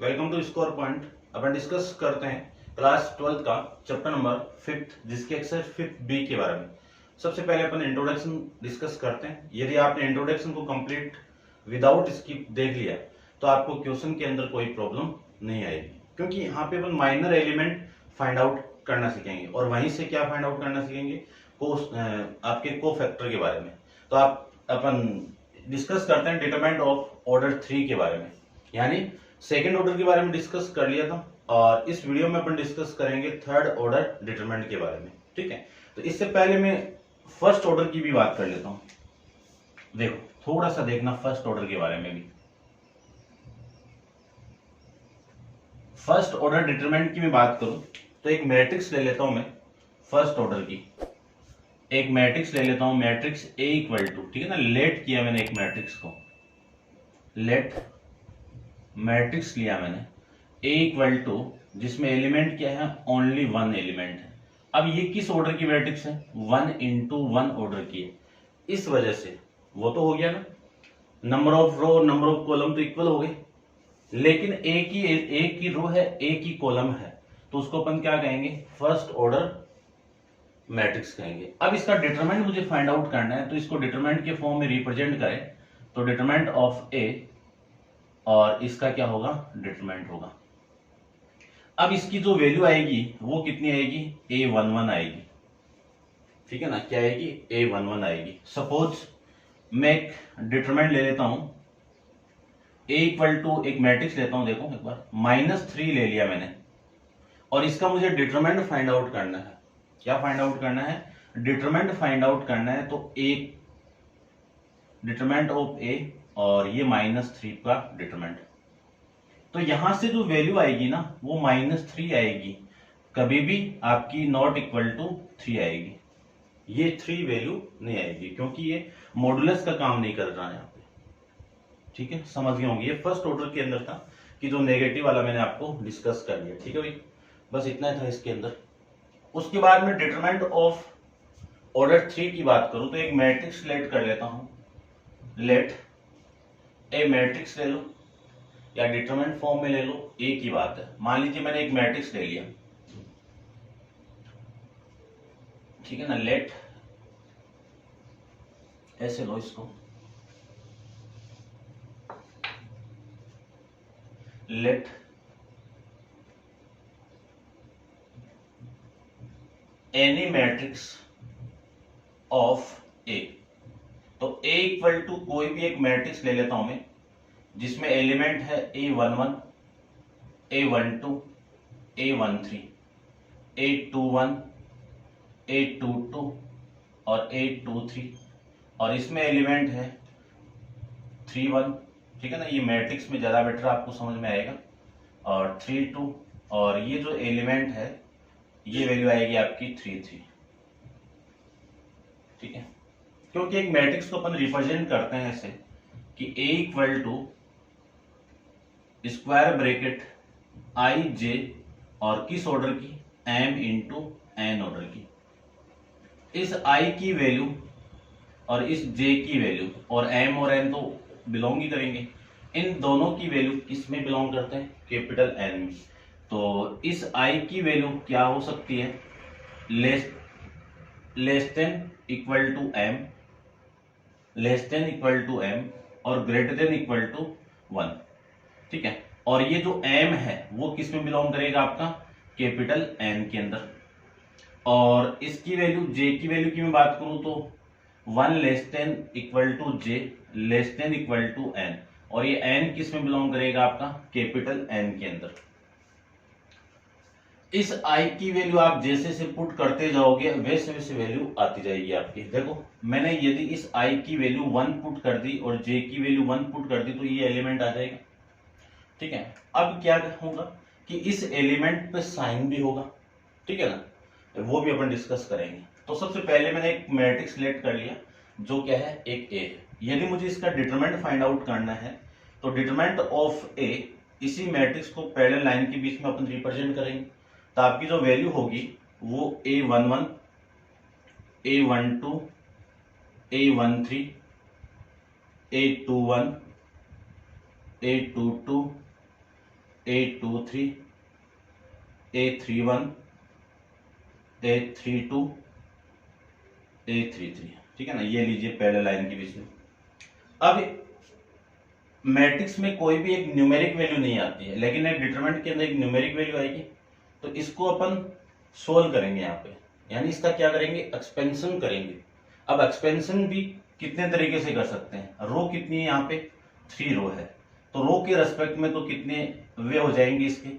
Welcome to score point. अपन discuss करते हैं क्लास 12 का चैप्टर नंबर 5 जिसके एक्सरसाइज 5B के बारे में। सबसे पहले अपन इंट्रोडक्शन डिस्कस करते हैं। यदि आपने इंट्रोडक्शन को कंप्लीट विदाउट स्किप देख लिया तो आपको क्वेश्चन के अंदर कोई प्रॉब्लम नहीं आएगी, क्योंकि यहाँ पे अपन माइनर एलिमेंट फाइंड आउट करना सीखेंगे और वहीं से क्या फाइंड आउट करना सीखेंगे, आपके को फैक्टर के बारे में। तो अपन डिस्कस करते हैं डिटरमिनेंट ऑफ ऑर्डर 3 के बारे में, यानी सेकेंड ऑर्डर के बारे में डिस्कस कर लिया था और इस वीडियो में अपन डिस्कस करेंगे थर्ड ऑर्डर डिटरमिनेंट के बारे में। ठीक है, तो इससे पहले मैं फर्स्ट ऑर्डर की भी बात कर लेता हूं। देखो थोड़ा सा देखना फर्स्ट ऑर्डर के बारे में भी। फर्स्ट ऑर्डर डिटरमिनेंट की मैं बात करूं तो एक मैट्रिक्स ले लेता हूं मैं फर्स्ट ऑर्डर की। एक मैट्रिक्स ले लेता हूं, मैट्रिक्स ए इक्वल टू, ठीक है ना, लेट किया मैंने एक मैट्रिक्स को, लेट मैट्रिक्स लिया मैंने ए इक्वल टू जिसमें एलिमेंट क्या है, ओनली वन एलिमेंट है। अब ये किस ऑर्डर की मैट्रिक्स है, 1 into 1 ऑर्डर की है, इस वजह से वो तो हो गया ना, number of row number of column तो इक्वल हो गए, लेकिन एक की रो है एक ही कॉलम है, तो उसको अपन क्या कहेंगे, फर्स्ट ऑर्डर मैट्रिक्स कहेंगे। अब इसका डिटरमिनेंट मुझे फाइंड आउट करना है, तो इसको डिटरमिनेंट के फॉर्म में रिप्रेजेंट करें तो डिटरमिनेंट ऑफ ए और इसका क्या होगा, डिटरमिनेंट होगा। अब इसकी जो वैल्यू आएगी वो कितनी आएगी, A11 आएगी। ठीक है ना, क्या आएगी, A11 आएगी। सपोज मैं एक डिटरमिनेंट ले लेता हूं, A इक्वल टू एक मैट्रिक्स लेता हूं, देखो एक बार -3 ले लिया मैंने और इसका मुझे डिटरमिनेंट फाइंड आउट करना है। क्या फाइंड आउट करना है, डिटरमिनेंट फाइंड आउट करना है। तो ए डिटरमिनेंट ऑफ ए और ये -3 का डिटरमिनेंट, तो यहां से जो वैल्यू आएगी ना वो -3 आएगी, कभी भी आपकी नॉट इक्वल टू 3 आएगी, ये 3 वैल्यू नहीं आएगी, क्योंकि ये मॉडुलस का काम नहीं कर रहा है यहाँ पे। ठीक है, समझ गए होंगे। ये फर्स्ट ऑर्डर के अंदर था कि जो नेगेटिव वाला मैंने आपको डिस्कस कर लिया। ठीक है भाई, बस इतना ही था इसके अंदर। उसके बाद में डिटरमिनेंट ऑफ ऑर्डर 3 की बात करूं तो एक मैट्रिक्स लेट कर लेता हूं, लेट ए मैट्रिक्स ले लो या डिटरमिनेंट फॉर्म में ले लो, एक ही बात है। मान लीजिए मैंने एक मैट्रिक्स ले लिया, ठीक है ना, लेट ऐसे लो इसको, लेट एनी मैट्रिक्स ऑफ ए। तो ए इक्वल टू कोई भी एक मैट्रिक्स ले लेता हूं मैं जिसमें एलिमेंट है A11, A12, A13, A21, A22 और A23 और इसमें एलिमेंट है 31। ठीक है ना, ये मैट्रिक्स में ज्यादा बेटर आपको समझ में आएगा, और 32 और ये जो एलिमेंट है ये वैल्यू आएगी आपकी 33। ठीक है, क्योंकि एक मैट्रिक्स को अपन रिप्रेजेंट करते हैं ऐसे कि A equal to square bracket I J और किस ऑर्डर की, m इंटू एन ऑर्डर की। इस i की वैल्यू और इस j की वैल्यू, और m और n तो बिलोंग ही करेंगे, इन दोनों की वैल्यू किस में बिलोंग करते हैं, कैपिटल N में। तो इस i की वैल्यू क्या हो सकती है, less than equal to m, less than equal to m और ग्रेटर देन इक्वल टू 1। ठीक है, और ये जो m है वो किस में बिलोंग करेगा, आपका कैपिटल N के अंदर। और इसकी वैल्यू j की वैल्यू की मैं बात करूं तो 1 less than equal to j less than equal to n, और ये n किस में बिलोंग करेगा, आपका कैपिटल N के अंदर। इस i की वैल्यू आप जैसे से पुट करते जाओगे वैसे वैसे वैल्यू आती जाएगी आपकी। देखो मैंने यदि इस i की वैल्यू 1 पुट कर दी और j की वैल्यू 1 पुट कर दी तो ये एलिमेंट आ जाएगा। ठीक है, अब क्या होगा कि इस एलिमेंट पे साइन भी होगा। ठीक है ना, वो भी अपन डिस्कस करेंगे। तो सबसे पहले मैंने एक मैट्रिक्स लेट कर लिया जो क्या है, एक ए है। यदि मुझे इसका डिटरमिनेंट फाइंड आउट करना है तो डिटरमिनेंट ऑफ ए इसी मैट्रिक्स को पैरेलल लाइन के बीच में अपन रिप्रेजेंट करेंगे, तो आपकी जो वैल्यू होगी वो A11, A12, A13, A21, A22, A23 A31 A32 A33, ठीक है ना। ये लीजिए पहले लाइन के बीच में। अब मैट्रिक्स में कोई भी एक न्यूमेरिक वैल्यू नहीं आती है, लेकिन एक डिटरमिनेंट के अंदर एक न्यूमेरिक वैल्यू आएगी। तो इसको अपन सोल्व करेंगे यहाँ पे, यानी इसका क्या करेंगे, एक्सपेंशन करेंगे। अब एक्सपेंशन भी कितने तरीके से कर सकते हैं। रो कितनी है यहाँ पे, 3 रो है, तो रो के रेस्पेक्ट में तो कितने वे हो जाएंगे इसके,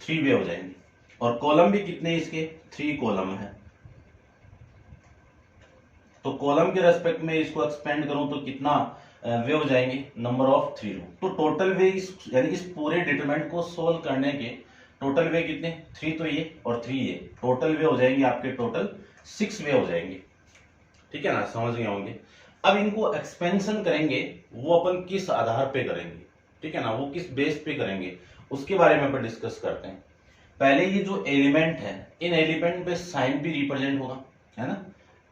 3 वे हो जाएंगे। और कॉलम भी कितने इसके, 3 कॉलम है। तो कॉलम के रेस्पेक्ट में इसको एक्सपेंड करूं तो कितना वे हो जाएंगे, नंबर ऑफ 3 रो। तो टोटल वे यानी इस पूरे डिटरमिनेंट को सोल्व करने के टोटल वे कितने, 3 तो ये और 3 ये, टोटल वे हो जाएंगे आपके टोटल 6 वे हो जाएंगे, ठीक है ना, समझ गए होंगे। अब इनको एक्सपेंशन करेंगे, वो अपन किस आधार पे करेंगे, ठीक है ना, वो किस बेस पे करेंगे, उसके बारे में अपन डिस्कस करते हैं। पहले ये जो एलिमेंट है, इन एलिमेंट पे साइन भी रिप्रेजेंट होगा, है ना।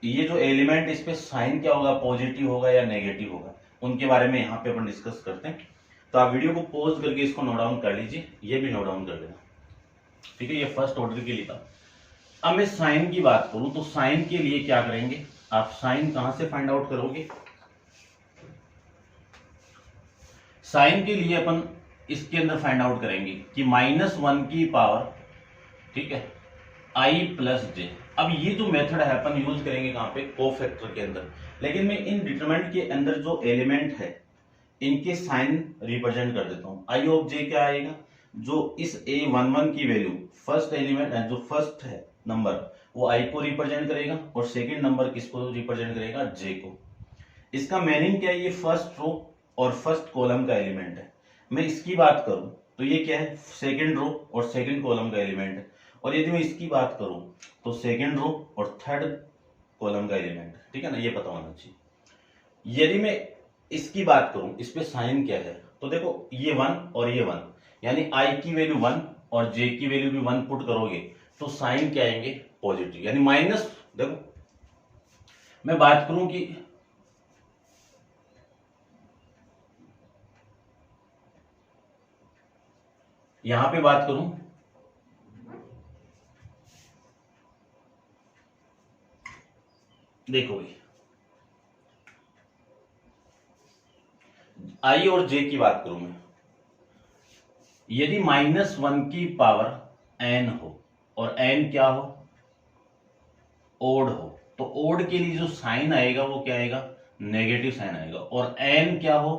ये जो एलिमेंट, इस पे साइन क्या होगा, पॉजिटिव होगा या नेगेटिव होगा, उनके बारे में यहाँ पे अपन डिस्कस करते हैं। तो आप वीडियो को पॉज करके इसको नोट डाउन कर लीजिए, ये भी नोट डाउन कर लेना, ठीक है। ये फर्स्ट ऑर्डर के लिए था। अब मैं साइन की बात करूं तो साइन के लिए क्या करेंगे, आप साइन कहां से फाइंड आउट करोगे। साइन के लिए अपन इसके अंदर फाइंड आउट करेंगे कि -1 की पावर, ठीक है, i प्लस जे। अब ये जो मेथड है अपन यूज करेंगे कहां पे, कोफैक्टर के अंदर। लेकिन मैं इन डिटरमिनेंट के अंदर जो एलिमेंट है इनके साइन रिप्रेजेंट कर देता हूं। i ऑफ जे क्या आएगा, जो इस a11 की वैल्यू, फर्स्ट एलिमेंट है जो फर्स्ट है नंबर, वो i को रिप्रेजेंट करेगा, और सेकंड नंबर किसको रिप्रेजेंट करेगा, j को। इसका मीनिंग क्या है, ये फर्स्ट रो और फर्स्ट कॉलम का एलिमेंट है। मैं इसकी बात करूं तो ये क्या है, सेकंड रो और सेकंड कॉलम का एलिमेंट है। और यदि मैं इसकी बात करूं तो सेकंड रो और थर्ड कॉलम का एलिमेंट है, ठीक है ना, ये पता होना चाहिए। यदि मैं इसकी बात करूं, इस पे साइन क्या है, तो देखो ये 1 और ये 1, यानी i की वैल्यू 1 और j की वैल्यू भी 1 पुट करोगे तो साइन क्या आएंगे, पॉजिटिव, यानी माइनस। देखो मैं बात करूं कि यहां पे बात करूं, देखो आई और जे की बात करूं मैं, यदि -1 की पावर n हो और n क्या हो, ओड हो, तो ओड के लिए जो साइन आएगा वो क्या आएगा, नेगेटिव साइन आएगा। और n क्या हो,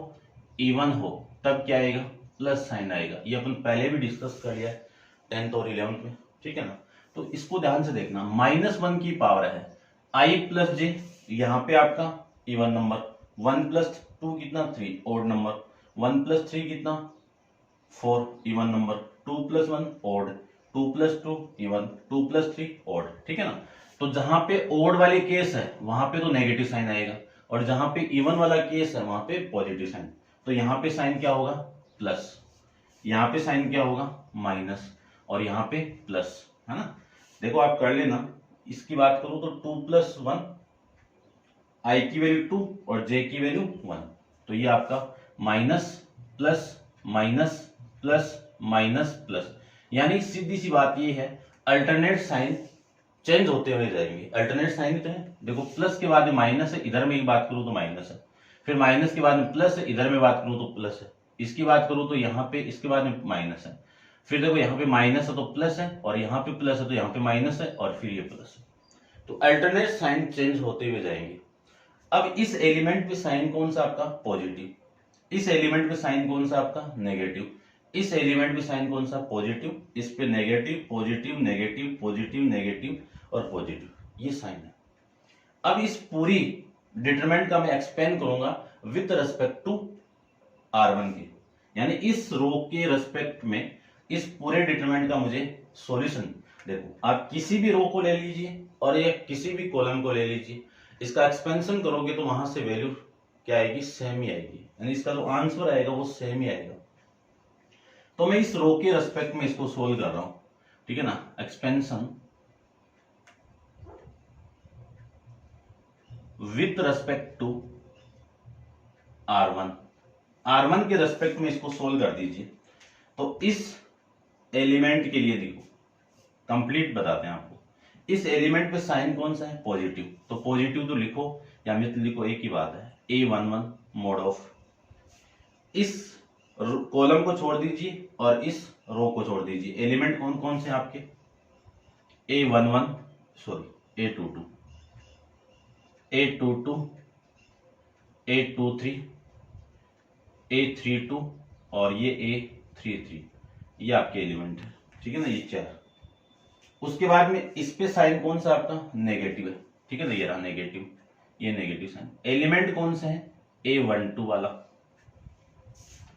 इवन हो, तब क्या आएगा, प्लस साइन आएगा। ये अपन पहले भी डिस्कस कर लिया है 10th और 11th में, ठीक है ना। तो इसको ध्यान से देखना, -1 की पावर है i प्लस जे, यहाँ पे आपका इवन नंबर, 1 प्लस 2 कितना, 3 ओड नंबर, 1 प्लस 3 कितना, 4 even number, 2 plus 1 odd, 2 plus 2 even, 2 plus 3 odd, ठीक है ना। तो जहां पे ओड वाले केस है वहां पे तो नेगेटिव साइन आएगा, और जहां पे इवन वाला केस है वहां पे पॉजिटिव साइन। तो यहाँ पे साइन क्या होगा, प्लस, यहाँ पे साइन क्या होगा, माइनस, और यहाँ पे प्लस, है ना। देखो आप कर लेना। इसकी बात करूं तो 2 प्लस 1, आई की वैल्यू 2 और जे की वैल्यू 1, तो ये आपका minus plus minus plus minus plus, यानी सीधी सी बात ये है, अल्टरनेट साइन चेंज होते हुए जाएंगे। अल्टरनेट साइन तो है, देखो प्लस के बाद में माइनस है, इधर में एक बात करूं तो माइनस है, फिर माइनस के बाद में प्लस है, इधर में बात करूं तो प्लस है, इसकी बात करूं तो यहाँ पे इसके बाद में माइनस है, फिर देखो यहाँ पे माइनस है तो प्लस है, और यहाँ पे प्लस है तो यहाँ पे माइनस है, और फिर ये प्लस है। तो अल्टरनेट साइन चेंज होते हुए जाएंगे। अब इस एलिमेंट पे साइन कौन सा आपका, पॉजिटिव, इस एलिमेंट पे साइन कौन सा आपका, नेगेटिव, इस एलिमेंट पे साइन कौन सा, पॉजिटिव, इस पे negative positive negative positive negative और पॉजिटिव, ये साइन है। अब इस पूरी डिटरमिनेंट का मैं एक्सपेंड करूंगा विद रेस्पेक्ट टू R1 की, यानी इस रो के रेस्पेक्ट में इस पूरे डिटरमिनेंट का मुझे सॉल्यूशन। देखो आप किसी भी रो को ले लीजिए और ये किसी भी कॉलम को ले लीजिए, इसका एक्सपेंशन करोगे तो वहां से वैल्यू क्या आएगी, सेम ही आएगी, यानी इसका जो आंसर आएगा वो सेम ही आएगा। तो मैं इस रो के रेस्पेक्ट में इसको सोल्व कर रहा हूं, ठीक है ना। Expansion with respect to R1, R1 के रेस्पेक्ट में इसको सोल्व कर दीजिए। तो इस एलिमेंट के लिए देखो, कंप्लीट बताते हैं आपको, इस एलिमेंट पे साइन कौन सा है, पॉजिटिव, तो पॉजिटिव तो लिखो या मित लिखो, एक ही बात है, A11 मोड ऑफ, इस कॉलम को छोड़ दीजिए और इस रो को छोड़ दीजिए। एलिमेंट कौन कौन से आपके, A11 sorry A22, A22, A23, A32 और ये A33, ये आपके एलिमेंट है, ठीक है ना, ये चार। उसके बाद में इस पे साइन कौन सा आपका, नेगेटिव है, ठीक है ना, ये रहा नेगेटिव, ये नेगेटिव साइन। एलिमेंट कौन सा है, A12 वाला।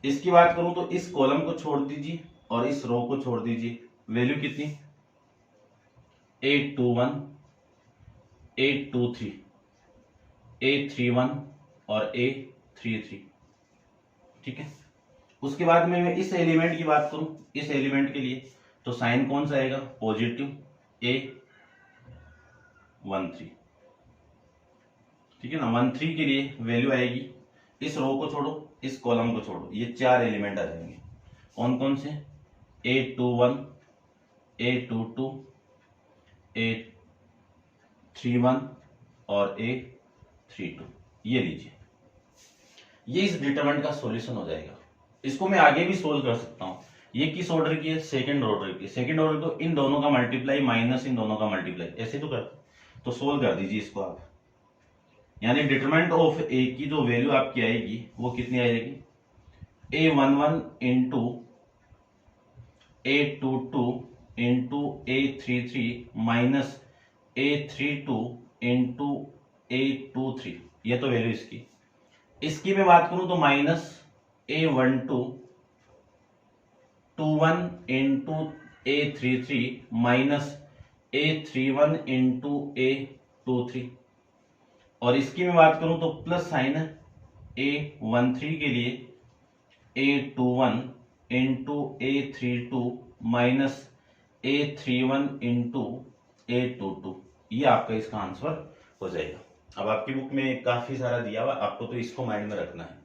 इसकी बात करूं तो इस कॉलम को छोड़ दीजिए और इस रो को छोड़ दीजिए, वैल्यू कितनी, A21, A23, A31 और A33, ठीक है। उसके बाद में मैं इस एलिमेंट की बात करूं, इस एलिमेंट के लिए तो साइन कौन सा आएगा, पॉजिटिव, A13, ठीक है ना। 13 के लिए वैल्यू आएगी, इस रो को छोड़ो, इस कॉलम को छोड़ो, ये चार एलिमेंट आ जाएंगे। कौन कौन से, A21, A22, A31 और A32, ये लीजिए। ये इस डिटरमिनेंट का सॉल्यूशन हो जाएगा। इसको मैं आगे भी सोल्व कर सकता हूं। ये किस ऑर्डर की है, सेकंड ऑर्डर की। सेकंड ऑर्डर तो इन दोनों का मल्टीप्लाई माइनस इन दोनों का मल्टीप्लाई, ऐसे तो करते, तो सोल्व कर दीजिए इसको आप। यानी डिटरमिनेंट ऑफ ए की जो वैल्यू आपकी आएगी वो कितनी आएगी, A11 into A22 into A33 minus A32 into A23, ये तो वैल्यू इसकी। इसकी मैं बात करूं तो minus A12 21 into A33 minus A31 into A23, और इसकी मैं बात करूं तो प्लस साइन है A13 के लिए A21 into A32 minus A31 into A22, ये आपका इसका आंसर हो जाएगा। अब आपकी बुक में काफी सारा दिया हुआ, आपको तो इसको माइंड में रखना है।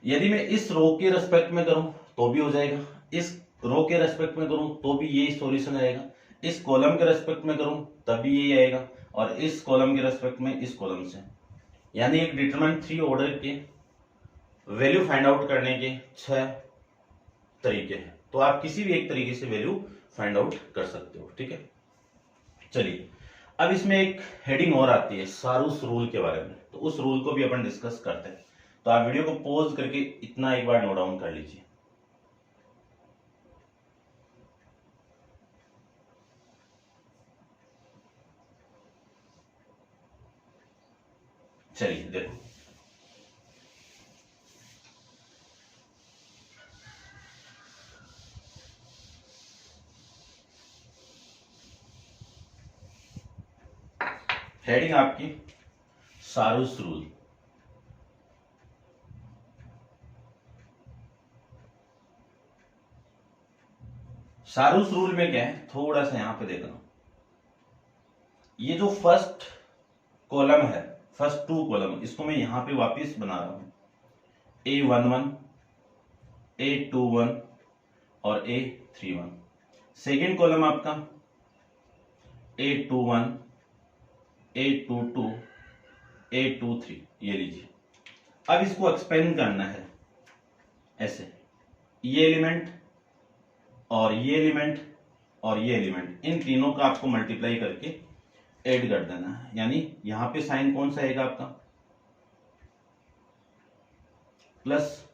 यदि मैं इस रो के रेस्पेक्ट में करूं तो भी हो जाएगा, इस रो के रेस्पेक्ट में करूं तो भी यही सॉल्यूशन आएगा, इस कॉलम के रेस्पेक्ट में करूं तब भी यही आएगा, और इस कॉलम के रेस्पेक्ट में इस कॉलम से। यानी एक डिटरमिनेंट 3 ऑर्डर के वैल्यू फाइंड आउट करने के 6 तरीके हैं, तो आप किसी भी एक तरीके से वैल्यू फाइंड आउट कर सकते हो, ठीक है। चलिए अब इसमें एक हेडिंग और आती है सारूस रूल के बारे में, तो उस रूल को भी अपन डिस्कस करते हैं। तो आप वीडियो को पॉज करके इतना एक बार नोट डाउन कर लीजिए। चलिए देखो, हेडिंग आपकी सारूस रूल। सारूस रूल में क्या है, थोड़ा सा यहां पे देखना, ये जो फर्स्ट कॉलम है, फर्स्ट 2 कॉलम, इसको मैं यहां पे वापस बना रहा हूं, A11, A21 और A31। सेकेंड कॉलम आपका A21, A22, A23, ये लीजिए। अब इसको एक्सपेंड करना है ऐसे, ये एलिमेंट और ये एलिमेंट और ये एलिमेंट, इन तीनों का आपको मल्टीप्लाई करके ऐड कर देना है। यानी यहां पे साइन कौन सा आएगा आपका, प्लस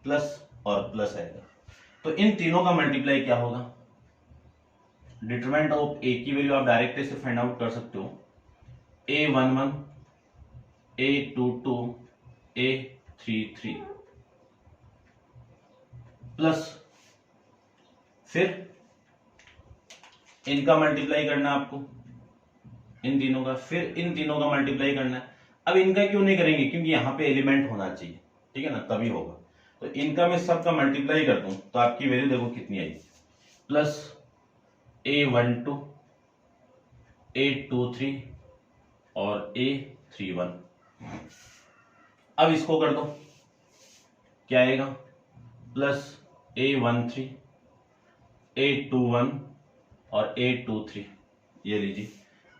प्लस और प्लस आएगा। तो इन तीनों का मल्टीप्लाई क्या होगा, डिटरमिनेंट ऑफ ए की वैल्यू आप डायरेक्ट से फाइंड आउट कर सकते हो, A11, A22, A33 प्लस फिर इनका मल्टीप्लाई करना आपको, इन तीनों का, फिर इन तीनों का मल्टीप्लाई करना है। अब इनका क्यों नहीं करेंगे, क्योंकि यहां पे एलिमेंट होना चाहिए, ठीक है ना, तभी होगा। तो इनका मैं सबका मल्टीप्लाई कर दूं तो आपकी वैल्यू देखो कितनी आई, प्लस A12, A23 और A31। अब इसको कर दो, क्या आएगा, प्लस A13 A21 और A23, ये लीजिए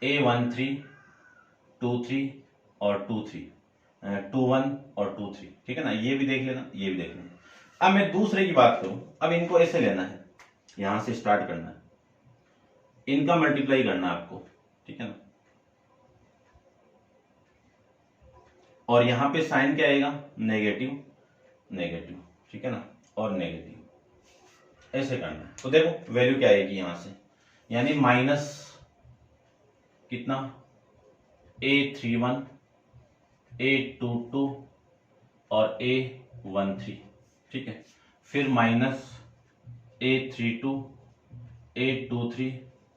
A13 23 और 23 21 और 23, ठीक है ना, ये भी देख लेना, ये भी देख लेना। अब मैं दूसरे की बात करूं, अब इनको ऐसे लेना है, यहां से स्टार्ट करना है, इनका मल्टीप्लाई करना है आपको, ठीक है ना, और यहां पे साइन क्या आएगा, नेगेटिव नेगेटिव, ठीक है ना, और नेगेटिव, ऐसे करना है। तो देखो वैल्यू क्या आएगी यहां से, यानी माइनस कितना, A31 A22 और A13, ठीक है, फिर माइनस A32 A23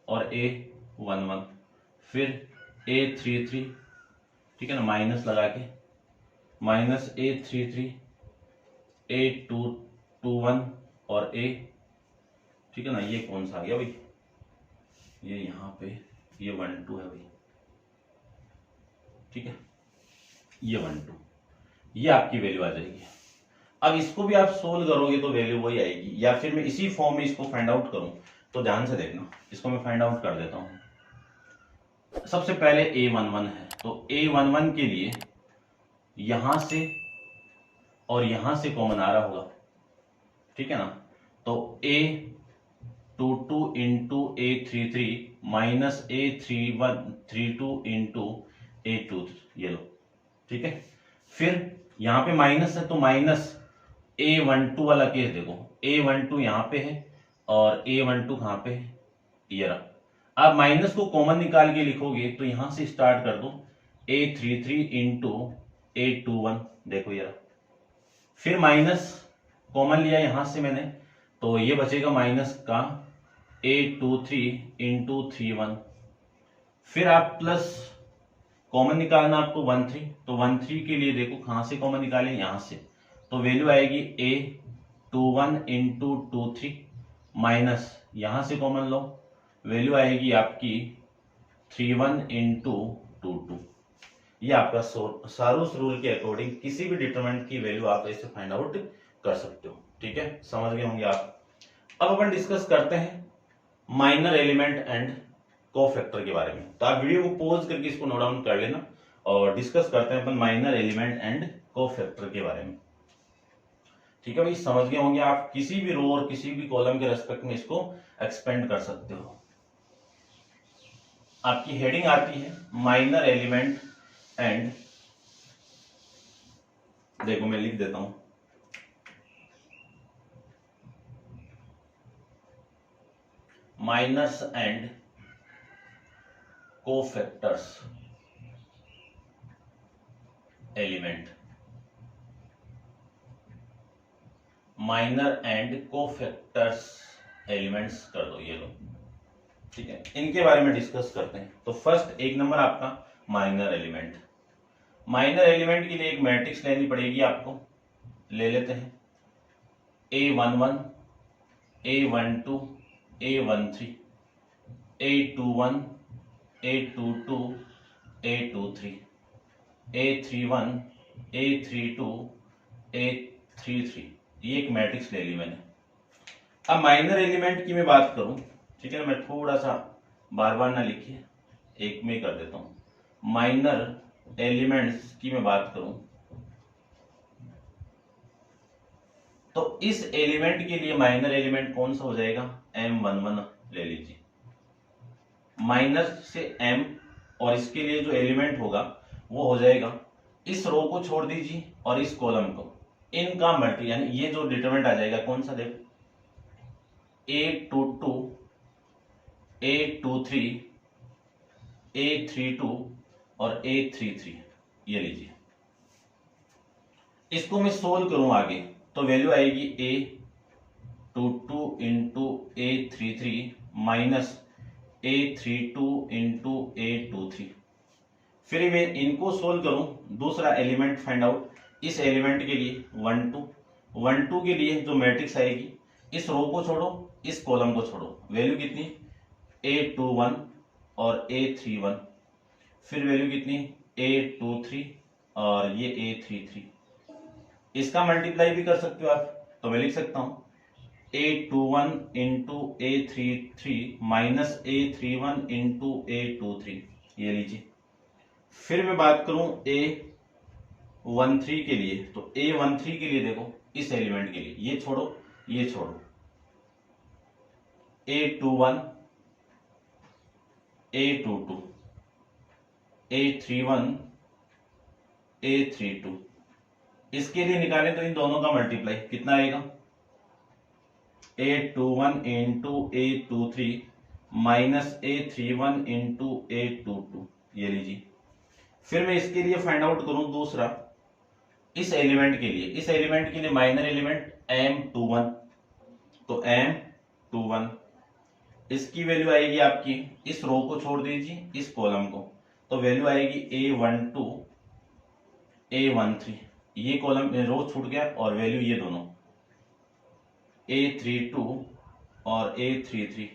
और A11, फिर A33, ठीक है ना, माइनस लगा के, माइनस A33 A21 और A, ठीक है ना, ये कौन सा आ गया भाई, ये यहाँ पे ये 1 2 है भाई, ठीक है, ये 1 2, ये आपकी वैल्यू आ जाएगी। अब इसको भी आप सोल्व करोगे तो वैल्यू वही आएगी, या फिर मैं इसी फॉर्म में इसको फाइंड आउट करूं, तो ध्यान से देखना, इसको मैं फाइंड आउट कर देता हूं। सबसे पहले A11 है, तो A11 के लिए यहां से और यहां से कॉमन आ रहा होगा, ठीक है ना, तो A22 into A33 minus A32 into A23, ये लो, ठीक है, फिर यहां पे माइनस है तो माइनस A12 वाला केस देखो, A12 यहां पे है और A12 कहां पे है, ये रहा। आप माइनस को कॉमन निकाल के लिखोगे तो यहां से स्टार्ट कर दो, A33 इंटू A21, देखो ये रहा, फिर माइनस कॉमन लिया यहां से मैंने, तो ये बचेगा माइनस का A23 इंटू 31, फिर आप प्लस कॉमन निकालना आपको 13, तो 13 के लिए देखो कहां से कॉमन निकालें, यहां से, तो वैल्यू आएगी A21 इंटू 23 माइनस यहां से कॉमन लो, वैल्यू आएगी आपकी 31 इंटू 22। ये आपका सारूस रूल के अकॉर्डिंग किसी भी डिटरमिनेंट की वैल्यू आप ऐसे फाइंड आउट कर सकते हो, ठीक है, समझ गए होंगे आप। अब अपन डिस्कस करते हैं माइनर एलिमेंट एंड कोफैक्टर के बारे में, तो आप वीडियो को पॉज करके इसको नोट डाउन कर लेना और डिस्कस करते हैं अपन माइनर एलिमेंट एंड कोफैक्टर के बारे में, ठीक है भाई, समझ गए होंगे आप। किसी भी रो और किसी भी कॉलम के रेस्पेक्ट में इसको एक्सपेंड कर सकते हो। आपकी हेडिंग आती है माइनर एलिमेंट एंड, देखो मैं लिख देता हूं, minors and cofactors element, minor and cofactors elements कर दो, ये लो, ठीक है, इनके बारे में डिस्कस करते हैं। तो फर्स्ट एक नंबर आपका माइनर एलिमेंट, माइनर एलिमेंट के लिए एक मैट्रिक्स लेनी पड़ेगी आपको, ले लेते हैं A11 A12 A13 A21 A22 A23 A31 A32 A33, ये एक मैट्रिक्स ले ली मैंने। अब माइनर एलिमेंट की मैं बात करूं, ठीक है, मैं थोड़ा सा बार बार ना लिखिए, एक में कर देता हूं। माइनर एलिमेंट्स की मैं बात करूं तो इस एलिमेंट के लिए माइनर एलिमेंट कौन सा हो जाएगा, M11 ले लीजिए, माइनर से M, और इसके लिए जो एलिमेंट होगा वो हो जाएगा, इस रो को छोड़ दीजिए और इस कॉलम को, इनका मल्टी, यानी ये जो डिटरमिनेंट आ जाएगा कौन सा, देखो A22 A23 A32 और A33, ये लीजिए, इसको मैं सोल्व करूं आगे तो वैल्यू आएगी A22 into A33 minus A32 into A23, फिर मैं इनको सोल्व करूं, दूसरा एलिमेंट फाइंड आउट, इस एलिमेंट के लिए 1 2 के लिए जो मैट्रिक्स आएगी, इस रो को छोड़ो इस कॉलम को छोड़ो, वैल्यू कितनी A21 और A31, फिर वैल्यू कितनी A23 और ये A33, इसका मल्टीप्लाई भी कर सकते हो आप, तो मैं लिख सकता हूं A21 into A33 minus A31 into A23, ये लीजिए। फिर मैं बात करूं A13 के लिए, तो A13 के लिए देखो इस एलिमेंट के लिए, ये छोड़ो ये छोड़ो, A21 A22 A31 A32, इसके लिए निकालें तो इन दोनों का मल्टीप्लाई कितना आएगा, A21 into A23 minus A31 into A22, ये लीजिए। फिर मैं इसके लिए फाइंड आउट करूं दूसरा, इस एलिमेंट के लिए, इस एलिमेंट के लिए माइनर एलिमेंट M21, तो M21 इसकी वैल्यू आएगी आपकी, इस रो को छोड़ दीजिए इस कॉलम को, तो वैल्यू आएगी A12 A13, ये कॉलम रो छूट गया और वैल्यू ये दोनों A32 और A33।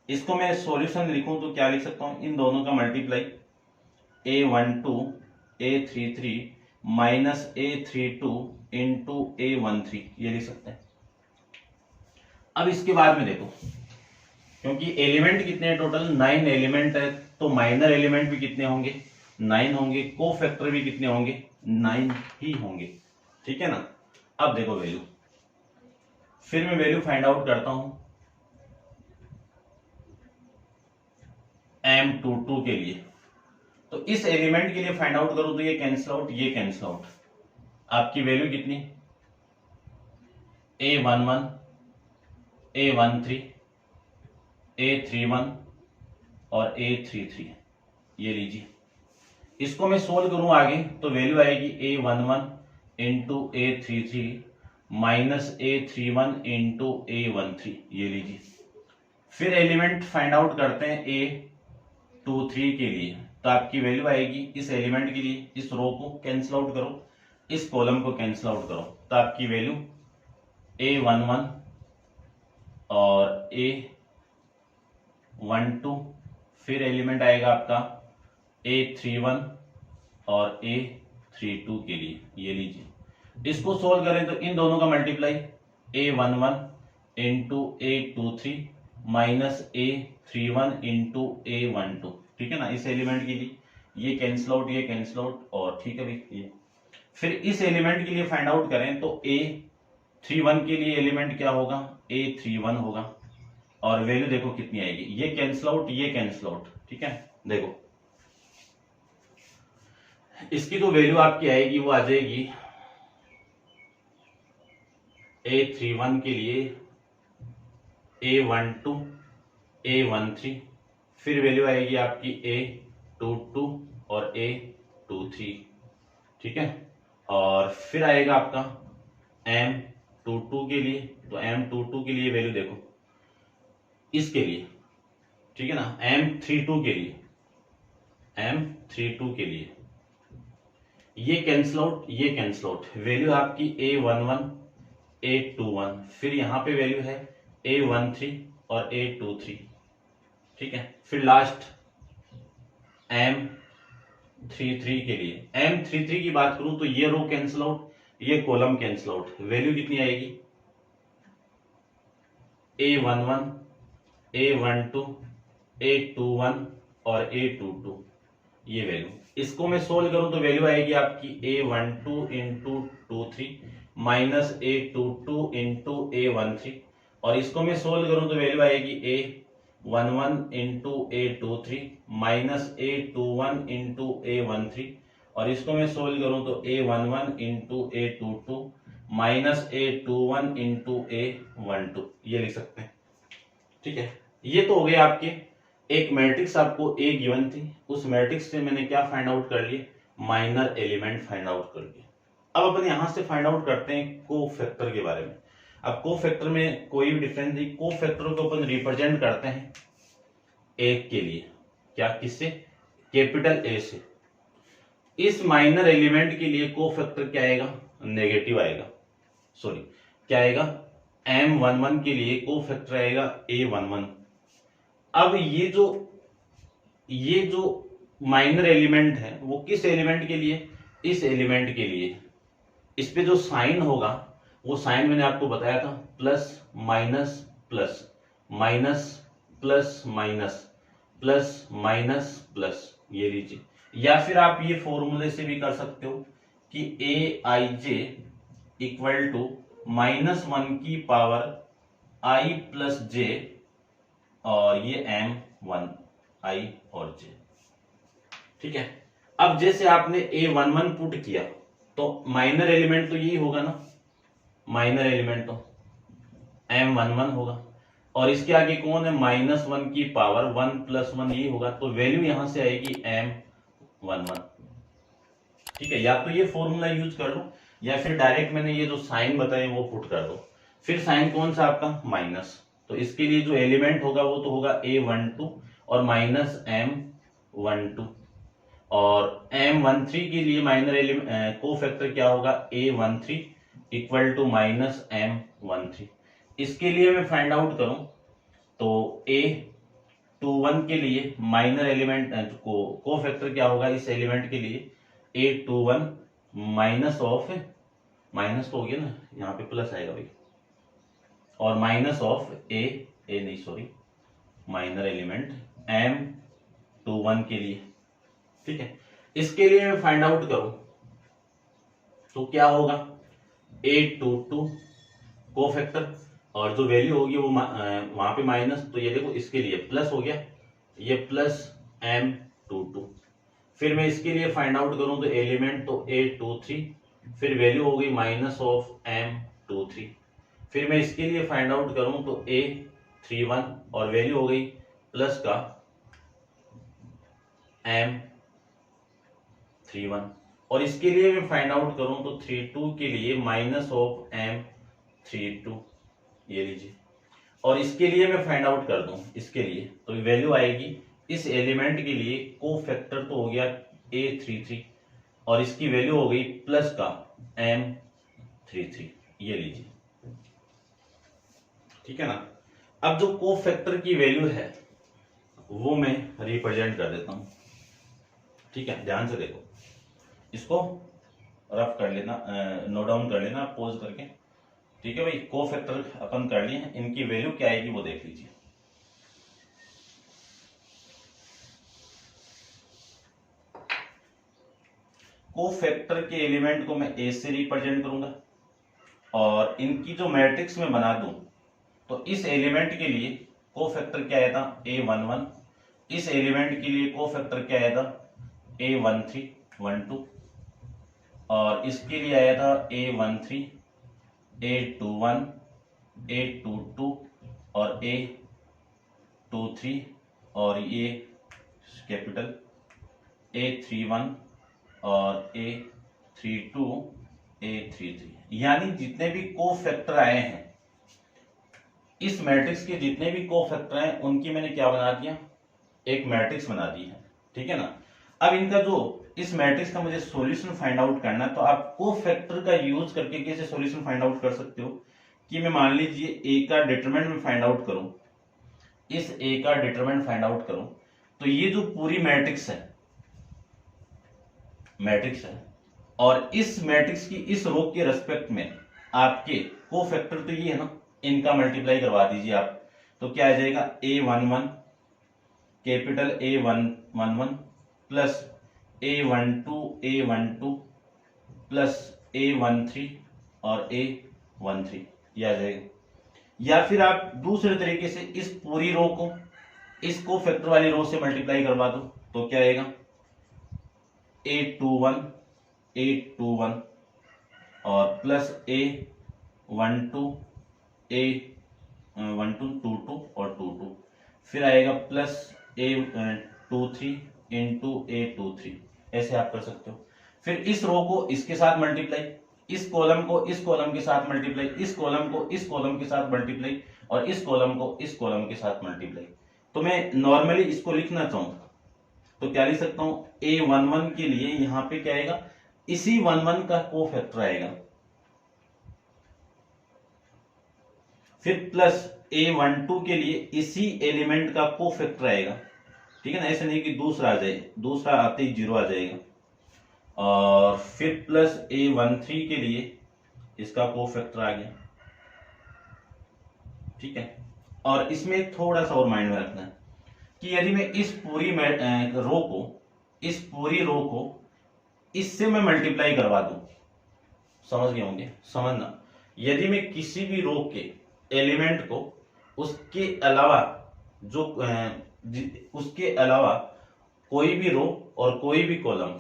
इसको मैं सॉल्यूशन लिखूं तो क्या लिख सकता हूं, इन दोनों का multiply A12 A33 minus A32 into A13, ये लिख सकते हैं। अब इसके बाद में देखो, क्योंकि एलिमेंट कितने हैं टोटल 9 एलिमेंट है, तो माइनर एलिमेंट भी कितने होंगे 9 होंगे, को फैक्टर भी कितने होंगे 9 ही होंगे, ठीक है ना। अब देखो वैल्यू, फिर मैं वैल्यू फाइंड आउट करता हूं M22 के लिए, तो इस एलिमेंट के लिए फाइंड आउट करूं तो ये कैंसिल आउट, ये कैंसिल आउट, आपकी वैल्यू कितनी A11 A13 A31 और A33, ये लीजिए। इसको मैं सोल्व करूं आगे तो वैल्यू आएगी A11 into A33 minus A31 into A13, ये लीजिए। फिर एलिमेंट फाइंड आउट करते हैं A23 के लिए, तो आपकी वैल्यू आएगी इस एलिमेंट के लिए, इस रो को कैंसिल आउट करो, इस कॉलम को कैंसिल आउट करो, तो आपकी वैल्यू A11 और A12, फिर एलिमेंट आएगा आपका A31 और A32 के लिए, ये लीजिए। इसको सोल्व करें तो इन दोनों का multiply A11 into A23 minus A31 into A12, ठीक है ना। इस एलिमेंट के लिए ये कैंसिल आउट, ये कैंसिल आउट, और ठीक है भाई ये। फिर इस एलिमेंट के लिए फाइंड आउट करें तो A31 के लिए एलिमेंट क्या होगा A31 होगा, और वैल्यू देखो कितनी आएगी, ये कैंसिल आउट ये कैंसिल आउट, ठीक है। देखो इसकी तो वैल्यू आपकी आएगी, वो आ जाएगी A31 के लिए A12 A13, फिर वैल्यू आएगी आपकी A22 और A23, ठीक है। और फिर आएगा आपका M22 के लिए, तो M22 के लिए वैल्यू देखो इसके लिए, ठीक है ना। M32 के लिए, M32 के लिए ये कैंसिल आउट ये कैंसिल आउट, वैल्यू आपकी A11 A21, फिर यहां पे वैल्यू है A13 और A23, ठीक है। फिर लास्ट M33 के लिए, M33 की बात करूं तो ये रो कैंसिल आउट ये कॉलम कैंसिल आउट, वैल्यू कितनी आएगी A11 A12 A21 और A22, ये वैल्यू। इसको मैं सोल्व करूं तो वैल्यू आएगी आपकी A12 into 23 minus A22 into A13, और इसको मैं सोल्व करूं तो वैल्यू आएगी A11 into A23 minus A21 into A13, और इसको मैं सोल्व करूं तो A11 into A22 minus A21 into A12, ये लिख सकते हैं, ठीक है। ये तो हो गए आपके, एक मैट्रिक्स आपको ए गिवन थी, उस मैट्रिक्स से मैंने क्या फाइंड आउट कर लिए माइनर एलिमेंट फाइंड आउट कर लिए। अब अपन यहां से फाइंड आउट करते हैं को फैक्टर के बारे में। अब को फैक्टर में कोई भी डिफरेंस नहीं, को फैक्टर को अपन रिप्रेजेंट करते हैं एक के लिए, क्या किससे कैपिटल ए से। इस माइनर एलिमेंट के लिए को फैक्टर क्या आएगा नेगेटिव आएगा, सॉरी क्या आएगा M11 के लिए को फैक्टर आएगा A11। अब ये जो माइनर एलिमेंट है वो किस एलिमेंट के लिए, इस एलिमेंट के लिए, इस पे जो साइन होगा वो साइन मैंने आपको बताया था, plus minus plus minus plus minus plus minus plus, ये लीजिए। या फिर आप ये फॉर्मूले से भी कर सकते हो कि ए आई जे इक्वल टू -1 की पावर आई प्लस जे, और ये m1 आई और जे, ठीक है। अब जैसे आपने a11 पुट किया तो माइनर एलिमेंट तो यही होगा ना, माइनर एलिमेंट तो m11 होगा, और इसके आगे कौन है, -1 की पावर 1 + 1 यही होगा, तो वैल्यू यहां से आएगी m11, ठीक है। या तो ये फॉर्मूला यूज कर लो या फिर डायरेक्ट मैंने ये जो साइन बताए वो पुट कर दो। फिर साइन कौन सा आपका, माइनस, तो इसके लिए जो एलिमेंट होगा वो तो होगा a12 और माइनस m12, और m13 के लिए माइनर एलिमेंट को फैक्टर क्या होगा, a13 इक्वल टू -m13। इसके लिए मैं फाइंड आउट करूं तो a21 के लिए माइनर एलिमेंट को फैक्टर क्या होगा इस एलिमेंट के लिए, a21 माइनस ऑफ, माइनस तो हो गया ना, यहाँ पे प्लस आएगा भाई, और माइनस ऑफ ए नहीं सॉरी, माइनर एलिमेंट m21 के लिए, ठीक है। इसके लिए मैं फाइंड आउट करूं तो क्या होगा, a22 को फैक्टर, और जो वैल्यू होगी वो वहां पे माइनस, तो ये देखो इसके लिए प्लस हो गया, ये प्लस m22। फिर मैं इसके लिए फाइंड आउट करूं तो एलिमेंट तो a23, फिर वैल्यू हो गई माइनस ऑफ m23। फिर मैं इसके लिए फाइंड आउट करूं तो a31 और वैल्यू हो गई प्लस का m31, और इसके लिए मैं फाइंड आउट करूं तो 32 के लिए माइनस ऑफ m32, ये लीजिए। और इसके लिए मैं फाइंड आउट कर दूं इसके लिए, तो वैल्यू आएगी इस एलिमेंट के लिए को फैक्टर तो हो गया a33, और इसकी वैल्यू हो गई प्लस का m33, ये लीजिए, ठीक है ना। अब जो को फैक्टर की वैल्यू है वो मैं रिप्रेजेंट कर देता हूं, ठीक है। ध्यान से देखो, इसको रफ कर लेना, नोट डाउन कर लेना पॉज करके, ठीक है भाई। को फैक्टर अपन कर लिए, इनकी वैल्यू क्या आएगी वो देख लीजिए। को फैक्टर के एलिमेंट को मैं ए से रिप्रेजेंट करूंगा, और इनकी जो मैट्रिक्स में बना दूं तो इस एलिमेंट के लिए को फैक्टर क्या आया था, a11, इस एलिमेंट के लिए को फैक्टर क्या आया था, a13 12, और इसके लिए आया था a13 a21 a22 और a23, और ये कैपिटल a31 और a32 a33, यानी जितने भी को फैक्टर आए हैं इस मैट्रिक्स के, जितने भी को फैक्टर हैं उनकी मैंने क्या बना दिया, एक मैट्रिक्स बना दी है, ठीक है ना। अब इनका जो इस मैट्रिक्स का मुझे सॉल्यूशन फाइंड आउट करना है, तो आप को फैक्टर का यूज करके कैसे सॉल्यूशन फाइंड आउट कर सकते हो कि मैं मान लीजिए ए का डिटरमिनेंट में फाइंड आउट करूं, इस ए का डिटरमिनेंट फाइंड आउट करूं, तो ये जो पूरी मैट्रिक्स है और इस मैट्रिक्स की इस रो के रेस्पेक्ट में आपके को फैक्टर तो ये है ना, इनका मल्टीप्लाई करवा दीजिए आप, तो क्या आ जाएगा, a11 capital A11 plus A12 plus A13 और A13, ये आ जाएगा। या फिर आप दूसरे तरीके से इस पूरी रो को इस को फैक्टर वाली रो से मल्टीप्लाई करवा दो, तो क्या आएगा, A21 और प्लस A12 22 और 22, फिर आएगा प्लस A23 इंटू A23, ऐसे आप कर सकते हो। फिर इस रो को इसके साथ मल्टीप्लाई, इस कॉलम को इस कॉलम के साथ मल्टीप्लाई, इस कॉलम को इस कॉलम के साथ मल्टीप्लाई, और इस कॉलम को इस कॉलम के साथ मल्टीप्लाई। तो मैं नॉर्मली इसको लिखना चाहूं तो क्या लिख सकता हूं, A11 के लिए यहां पे क्या आएगा, इसी 11 का को फैक्टर आएगा, फिर प्लस A12 के लिए इसी एलिमेंट का को फैक्टर आएगा, ठीक है ना। ऐसे नहीं कि दूसरा आ जाए, दूसरा आते ही 0 आ जाएगा, और फिर प्लस A13 के लिए इसका कोफैक्टर आ गया, ठीक है। और इसमें थोड़ा सा और माइंड में रखना है कि यदि मैं इस पूरी रो को इससे मैं मल्टीप्लाई करवा दूं, समझ गए होंगे, समझना, यदि मैं किसी भी रो के एलिमेंट को उसके अलावा उसके अलावा कोई भी रो और कोई भी कॉलम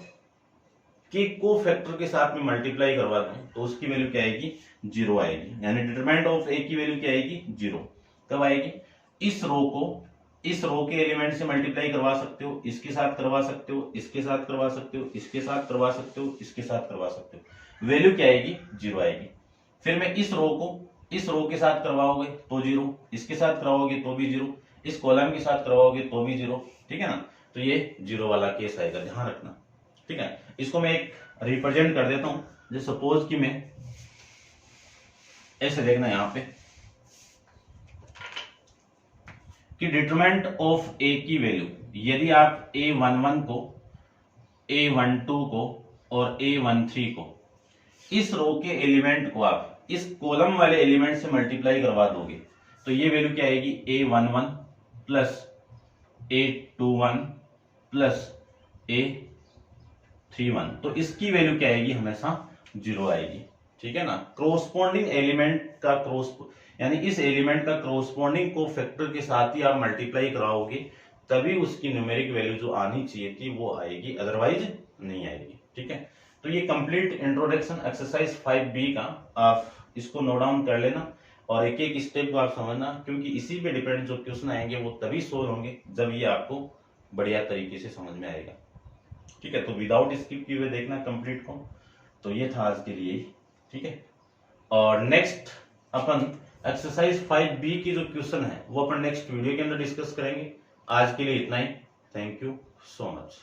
के कोफैक्टर के साथ में मल्टीप्लाई करवा दूं तो उसकी वैल्यू क्या आएगी, 0 आएगी। यानी डिटरमिनेंट ऑफ ए की वैल्यू क्या आएगी, 0। कब आएगी, इस रो के एलिमेंट से मल्टीप्लाई करवा सकते हो, इसके साथ करवा सकते हो, इसके साथ करवा सकते हो, इसके साथ करवा सकते हो, इसके साथ करवा सकते हो, वैल्यू क्या आएगी, 0 आएगी। फिर मैं इस रो के साथ करवाओगे तो 0, इसके साथ करवाओगे तो भी 0, इस कॉलम के साथ करवाओगे तो भी 0, ठीक है ना। तो ये 0 वाला केस आएगा, ध्यान रखना, ठीक है। इसको मैं एक रिप्रेजेंट कर देता हूं, जैसे सपोज कि मैं ऐसे देखना यहां पे कि डिटरमिनेंट ऑफ ए की वैल्यू, यदि आप A11 को, A12 को और A13 को इस रो के एलिमेंट को आप इस कॉलम वाले एलिमेंट से मल्टीप्लाई करवा दोगे तो ये वैल्यू क्या आएगी, A11 plus A21 plus A31, तो इसकी वैल्यू क्या आएगी, हमेशा 0 आएगी, ठीक है ना। क्रॉसपोंडिंग एलिमेंट का यानी इस एलिमेंट का क्रॉसपोंडिंग को फैक्टर के साथ ही आप मल्टीप्लाई कराओगे तभी उसकी न्यूमेरिक वैल्यू जो आनी चाहिए थी वो आएगी, अदरवाइज नहीं आएगी, ठीक है। तो ये कंप्लीट इंट्रोडक्शन एक्सरसाइज 5B का आप इसको नोट डाउन कर लेना और एक एक स्टेप को आप समझना, क्योंकि इसी पे डिपेंड जो क्वेश्चन आएंगे वो तभी सोल्व होंगे जब ये आपको बढ़िया तरीके से समझ में आएगा, ठीक है। तो विदाउट स्किप किए हुए देखना कंप्लीट को। तो ये था आज के लिए, ठीक है। और नेक्स्ट अपन एक्सरसाइज 5B की जो क्वेश्चन है वो अपन नेक्स्ट वीडियो के अंदर डिस्कस करेंगे। आज के लिए इतना ही, थैंक यू सो मच।